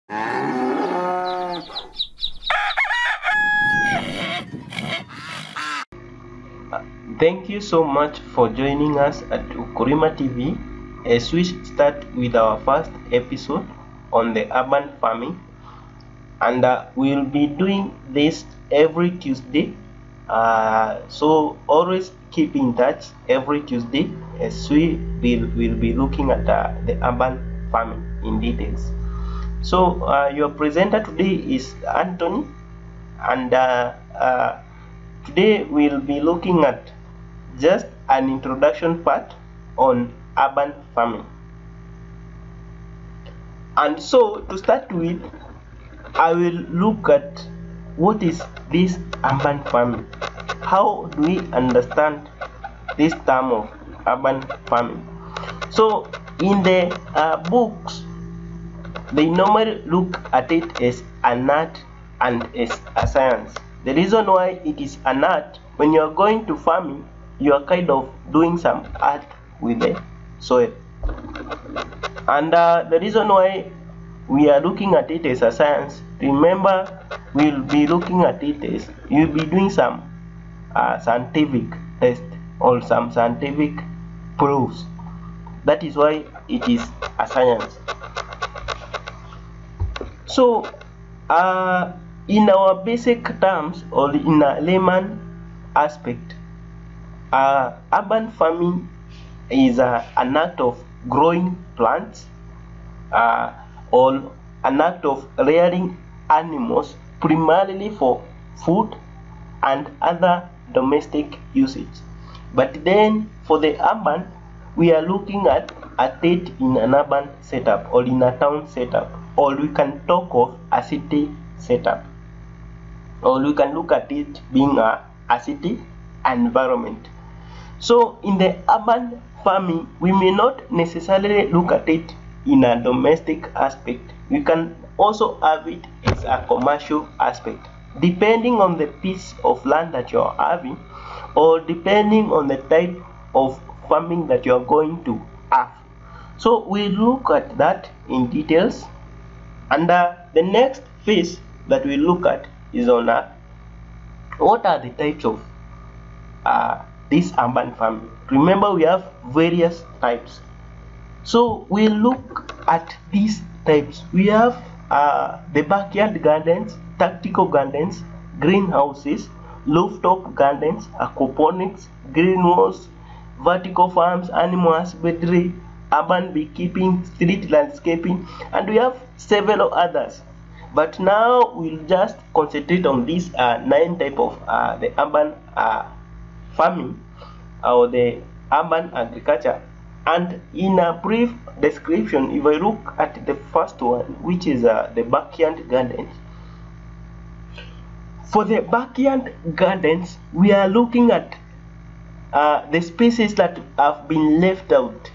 Thank you so much for joining us at Ukulima TV as we start with our first episode on the urban farming, and we'll be doing this every Tuesday, so always keep in touch every Tuesday as we will be looking at the urban farming in details. So your presenter today is Anthony, and today we'll be looking at just an introduction part on urban farming. And so to start with, I will look at what is this urban farming. How do we understand this term of urban farming? So in the books, they normally look at it as an art and as a science. The reason why it is an art, when you are going to farming, you are kind of doing some art with the soil. And the reason why we are looking at it as a science, remember, we'll be looking at it as you'll be doing some scientific test or some scientific proofs. That is why it is a science. So in our basic terms, or in a layman aspect, urban farming is an act of growing plants or an act of rearing animals primarily for food and other domestic usage. But then for the urban, we are looking at it in an urban setup or in a town setup, or we can talk of a city setup, or we can look at it being a city environment. So in the urban farming, we may not necessarily look at it in a domestic aspect. We can also have it as a commercial aspect, depending on the piece of land that you are having, or depending on the type of farming that you are going to have. So we look at that in details, and the next phase that we look at is on what are the types of this urban farming. Remember, we have various types, so we look at these types. We have the backyard gardens, tactical gardens, greenhouses, rooftop gardens, aquaponics, greenhouses, vertical farms, animal husbandry, urban beekeeping, street landscaping, and we have several others. But now we'll just concentrate on these 9 types of the urban farming or the urban agriculture. And in a brief description, if I look at the first one, which is the backyard gardens. For the backyard gardens, we are looking at the species that have been left out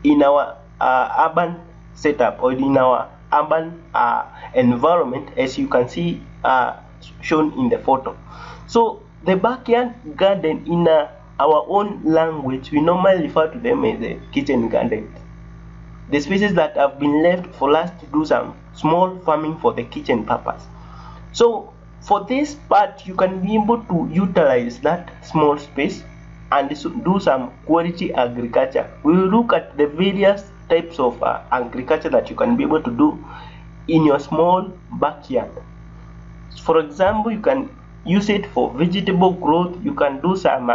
in our urban setup or in our urban environment, as you can see shown in the photo. So the backyard garden, in our own language, we normally refer to them as the kitchen gardens. The species that have been left for us to do some small farming for the kitchen purpose. So for this part, you can be able to utilize that small space and do some quality agriculture. We will look at the various types of agriculture that you can be able to do in your small backyard. For example, you can use it for vegetable growth. You can do some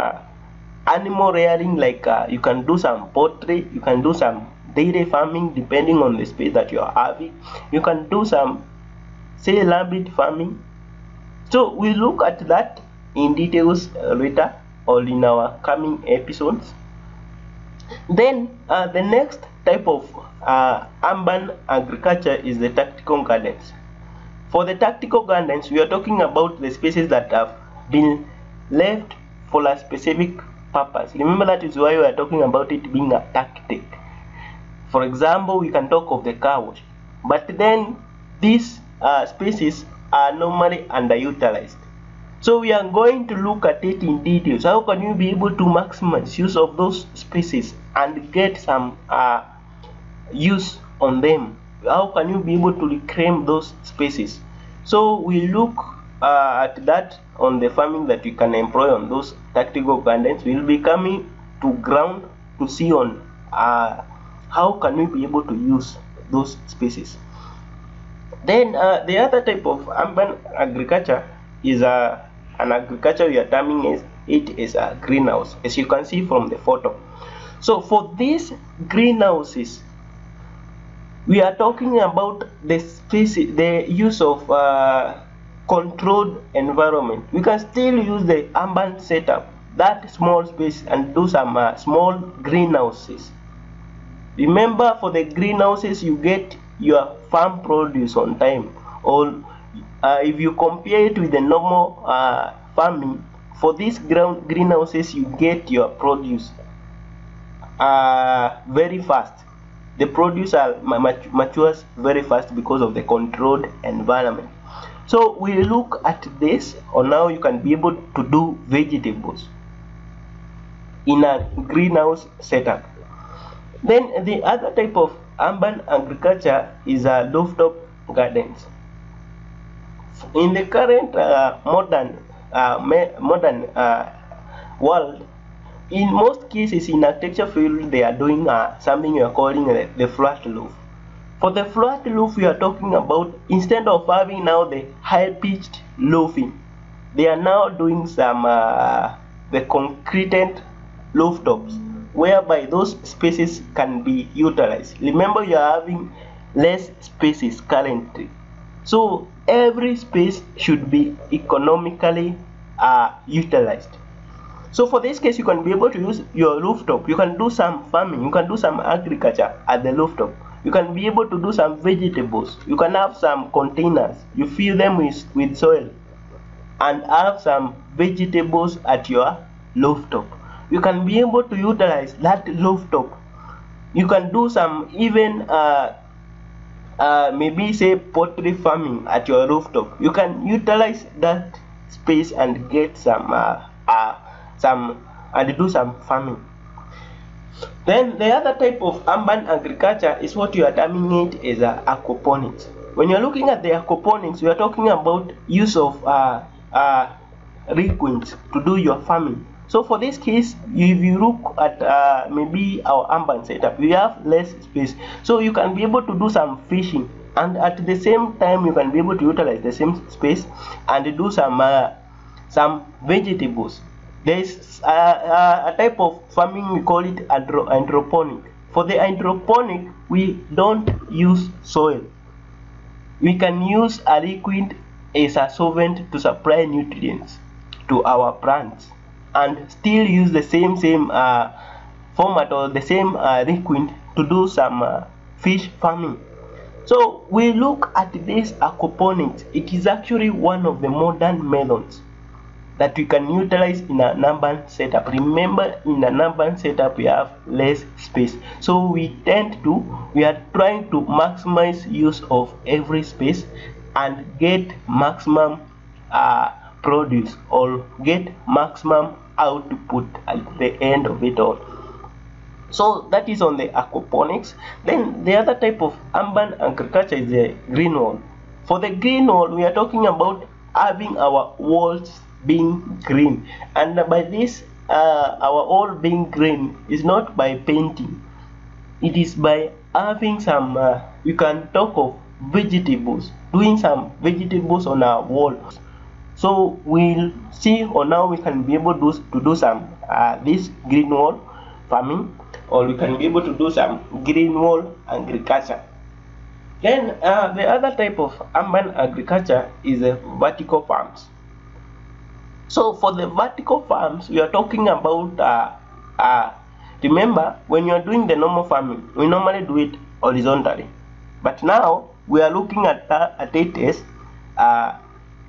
animal rearing, like you can do some poultry, you can do some dairy farming depending on the space that you are having. You can do some, say, rabbit farming. So we look at that in details later or in our coming episodes. Then the next type of urban agriculture is the tactical gardens. For the tactical gardens, we are talking about the species that have been left for a specific purpose. Remember, that is why we are talking about it being a tactic. For example, we can talk of the cows, but then these species are normally underutilized. So we are going to look at it in details. How can you be able to maximize use of those species and get some use on them how can you be able to reclaim those spaces? So we look at that on the farming that we can employ on those tactical gardens. We'll be coming to ground to see on how can we be able to use those spaces. Then the other type of urban agriculture is an agriculture we are terming it is a greenhouse, as you can see from the photo. So for these greenhouses, we are talking about the space, the use of controlled environment. We can still use the urban setup, that small space, and do some small greenhouses. Remember, for the greenhouses, you get your farm produce on time. Or if you compare it with the normal farming, for these greenhouses, you get your produce very fast. The produce matures very fast because of the controlled environment. So we look at this, or now you can be able to do vegetables in a greenhouse setup. Then the other type of urban agriculture is rooftop gardens. In the current modern world, in most cases in architecture field, they are doing something you are calling the flat roof. For the flat roof, we are talking about, instead of having now the high pitched roofing, they are now doing some the concreted rooftops, whereby those spaces can be utilized. Remember, you are having less spaces currently, so every space should be economically utilized. So for this case, you can be able to use your rooftop. You can do some farming, you can do some agriculture at the rooftop. You can be able to do some vegetables. You can have some containers, you fill them with soil, and have some vegetables at your rooftop. You can be able to utilize that rooftop. You can do some even maybe say poultry farming at your rooftop. You can utilize that space and get and do some farming. Then the other type of urban agriculture is what you are terming it as aquaponics. When you're looking at the aquaponics, we are talking about use of liquids to do your farming. So for this case, if you look at maybe our urban setup, we have less space, so you can be able to do some fishing, and at the same time you can be able to utilize the same space and do some vegetables. There is a type of farming, we call it hydroponic. For the hydroponic, we don't use soil. We can use a liquid as a solvent to supply nutrients to our plants, and still use the same format or the same liquid to do some fish farming. So we look at this aquaponics. It is actually one of the modern methods that we can utilize in an urban setup. Remember, in an urban setup we have less space, so we are trying to maximize use of every space and get maximum produce, or get maximum output at the end of it all. So that is on the aquaponics. Then the other type of urban agriculture is the green wall. For the green wall, we are talking about having our walls being green, and by this our wall being green is not by painting, it is by having some we can talk of vegetables, doing some vegetables on our walls. So we'll see on how we can be able to do some this green wall farming, or we can be able to do some green wall agriculture. Then the other type of urban agriculture is vertical farms. So for the vertical farms, we are talking about remember, when you are doing the normal farming, we normally do it horizontally, but now we are looking at it as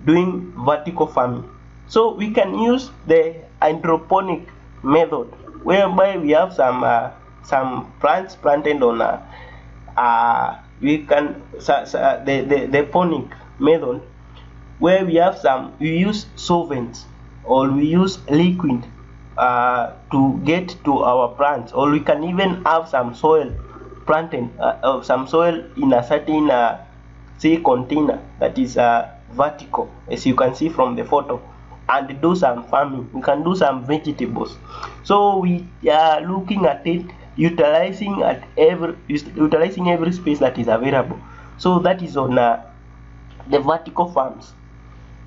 doing vertical farming. So we can use the hydroponic method, whereby we have some plants planted on we can the ponic method, where we use solvents, or we use liquid to get to our plants, or we can even have some soil planted of some soil in a certain say container that is vertical, as you can see from the photo, and do some farming. We can do some vegetables. So we are looking at it, utilizing every space that is available. So that is on the vertical farms.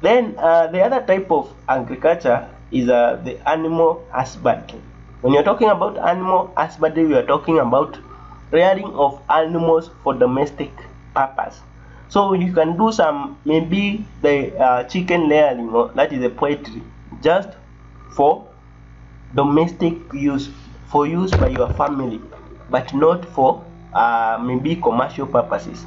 Then the other type of agriculture is the animal husbandry. When you're talking about animal husbandry, we are talking about rearing of animals for domestic purpose. So you can do some, maybe the chicken layering, or that is a poultry, just for domestic use, for use by your family, but not for maybe commercial purposes.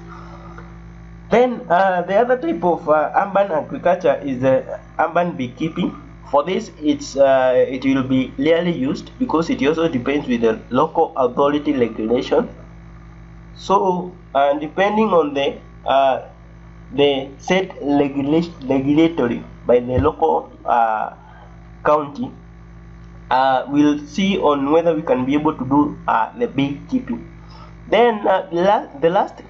Then the other type of urban agriculture is the urban beekeeping. For this, it will be rarely used because it also depends with the local authority regulation. So depending on the set regulatory by the local county, we'll see on whether we can be able to do the beekeeping. Then the last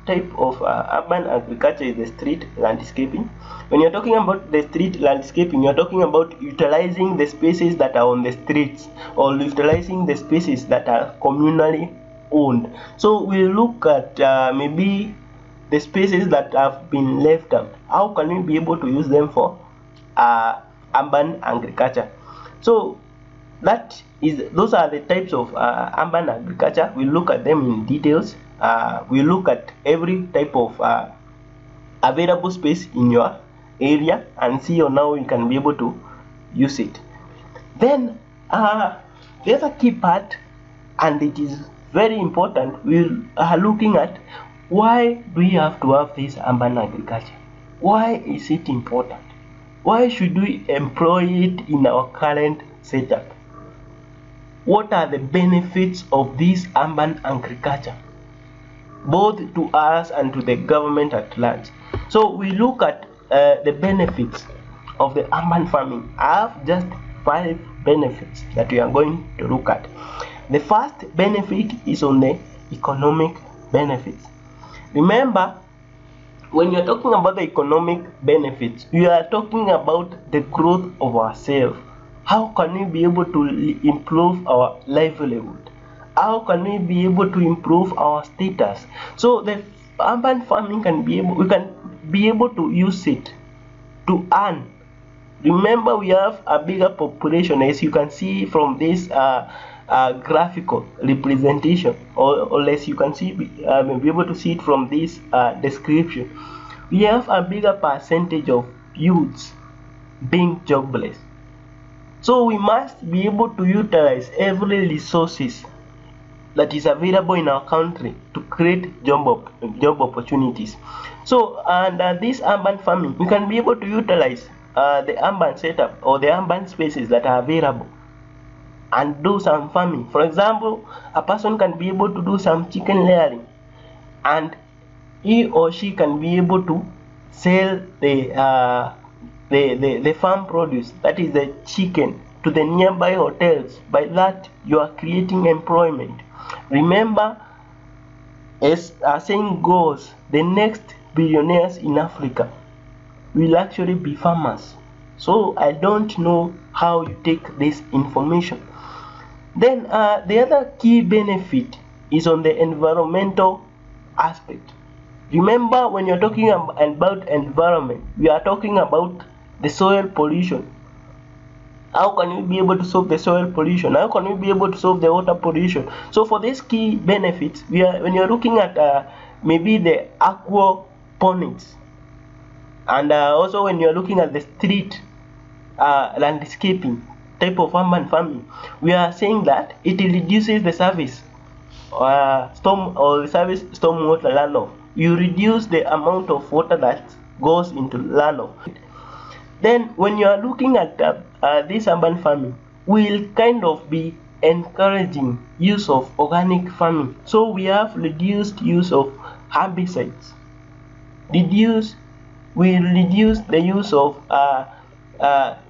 type of urban agriculture is the street landscaping. When you're talking about the street landscaping, you're talking about utilizing the spaces that are on the streets, or utilizing the spaces that are communally owned. So we'll look at maybe the spaces that have been left out. How can we be able to use them for urban agriculture? So those are the types of urban agriculture. We'll look at them in details. We'll look at every type of available space in your area and see on how you can be able to use it. Then the other key part, and it is very important, we are looking at why do we have to have this urban agriculture? Why is it important? Why should we employ it in our current setup? What are the benefits of this urban agriculture, both to us and to the government at large? So we look at the benefits of the urban farming. I have just 5 benefits that we are going to look at. The first benefit is on the economic benefits. Remember, when you're talking about the economic benefits, we are talking about the growth of ourselves. How can we be able to improve our livelihood? How can we be able to improve our status? So the urban farming we can be able to use it to earn. Remember, we have a bigger population, as you can see from this graphical representation, or as you can see, be able to see it from this description. We have a bigger percentage of youths being jobless. So we must be able to utilize every resources that is available in our country to create job opportunities. So and this urban farming, we can be able to utilize the urban setup or the urban spaces that are available and do some farming. For example, a person can be able to do some chicken layering, and he or she can be able to sell the farm produce, that is the chicken, to the nearby hotels. By that, you are creating employment. Remember, as our saying goes, the next billionaires in Africa will actually be farmers. So I don't know how you take this information. Then the other key benefit is on the environmental aspect. Remember, when you're talking about environment, we are talking about the soil pollution. How can we be able to solve the soil pollution? How can we be able to solve the water pollution? So for these key benefits, when you're looking at maybe the aquaponics, and also when you're looking at the street landscaping type of urban farming, we are saying that it reduces the service stormwater runoff. You reduce the amount of water that goes into runoff. Then when you are looking at this urban farming, we'll kind of be encouraging use of organic farming. So we have reduced use of herbicides. We reduce the use of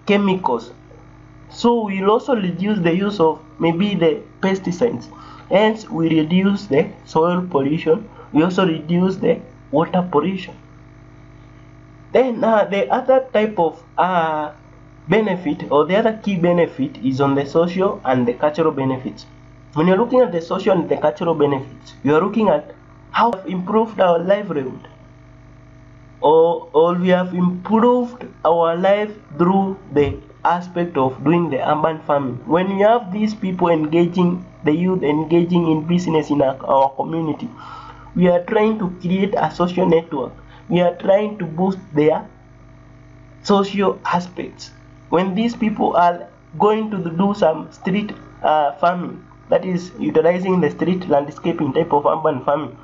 chemicals. So we'll also reduce the use of maybe the pesticides. Hence we reduce the soil pollution, we also reduce the water pollution. Then the other type of benefit, or the other key benefit, is on the social and the cultural benefits. When you're looking at the social and the cultural benefits, you are looking at how we have improved our livelihood, or we have improved our life through the aspect of doing the urban farming. When you have these people engaging, the youth engaging in business in our community, we are trying to create a social network. We are trying to boost their social aspects. When these people are going to do some street farming, that is utilizing the street landscaping type of urban farming,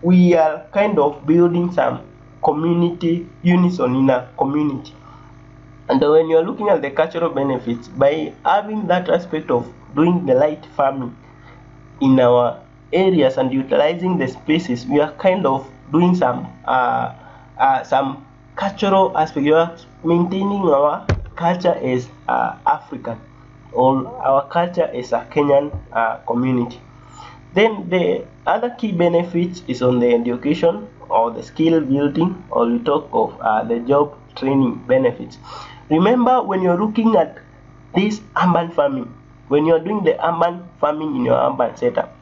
we are kind of building some community unison in a community. And when you are looking at the cultural benefits, by having that aspect of doing the light farming in our areas and utilizing the spaces, we are kind of doing some cultural aspect. You are maintaining our culture as African, or our culture as a Kenyan community. Then the other key benefits is on the education or the skill building, or we talk of the job training benefits. Remember, when you're looking at this urban farming, when you're doing the urban farming in your urban setup,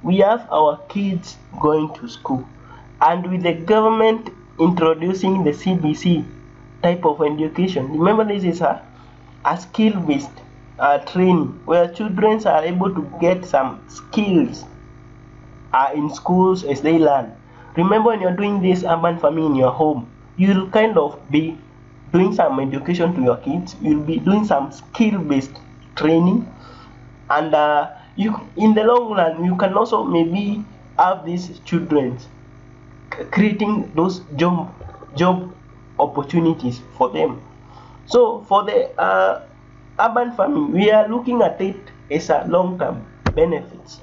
we have our kids going to school, and with the government introducing the CBC type of education, remember this is a skill-based training where children are able to get some skills in schools as they learn. Remember, when you're doing this urban farming in your home, you'll kind of be doing some education to your kids, you'll be doing some skill-based training, and you, in the long run, you can also maybe have these children creating those job opportunities for them. So for the urban farming, we are looking at it as a long-term benefits.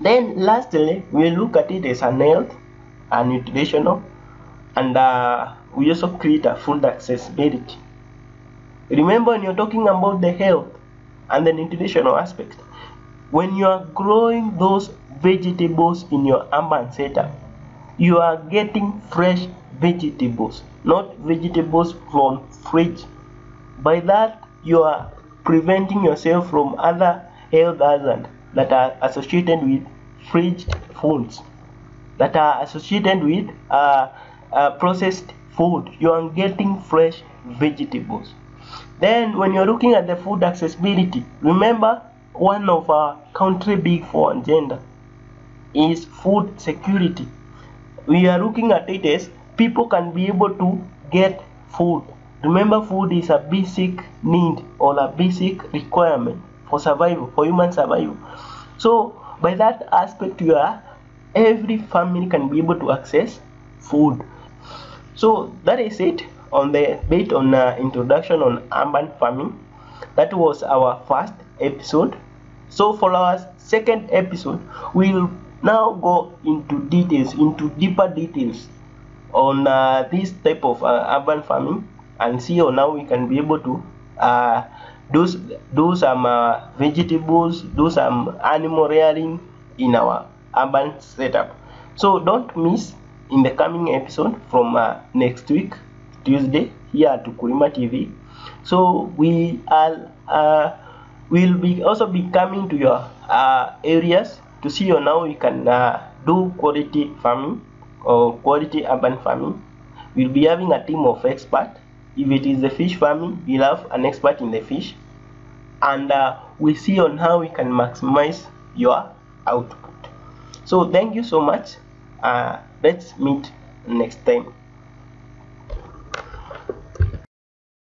Then lastly, we look at it as an health and nutritional, and we also create a food accessibility. Remember, when you're talking about the health and the nutritional aspect, when you are growing those vegetables in your urban setup, you are getting fresh vegetables, not vegetables from fridge. By that, you are preventing yourself from other health hazards that are associated with fridge foods, that are associated with processed food. You are getting fresh vegetables. Then when you're looking at the food accessibility, remember, one of our country big four agenda is food security. We are looking at it as people can be able to get food. Remember, food is a basic need or a basic requirement for survival, for human survival. So by that aspect, every family can be able to access food. So that is it on the bit on introduction on urban farming. That was our first episode. So for our second episode, we'll now go into details, into deeper details on this type of urban farming, and see how now we can be able to do some vegetables, do some animal rearing in our urban setup. So don't miss in the coming episode from next week, Tuesday, here at Ukulima TV. So we are will be also be coming to your areas to see how now we can do quality farming or quality urban farming. We'll be having a team of experts. If it is the fish farming, we'll have an expert in the fish, and we'll see on how we can maximize your output. So thank you so much. Let's meet next time.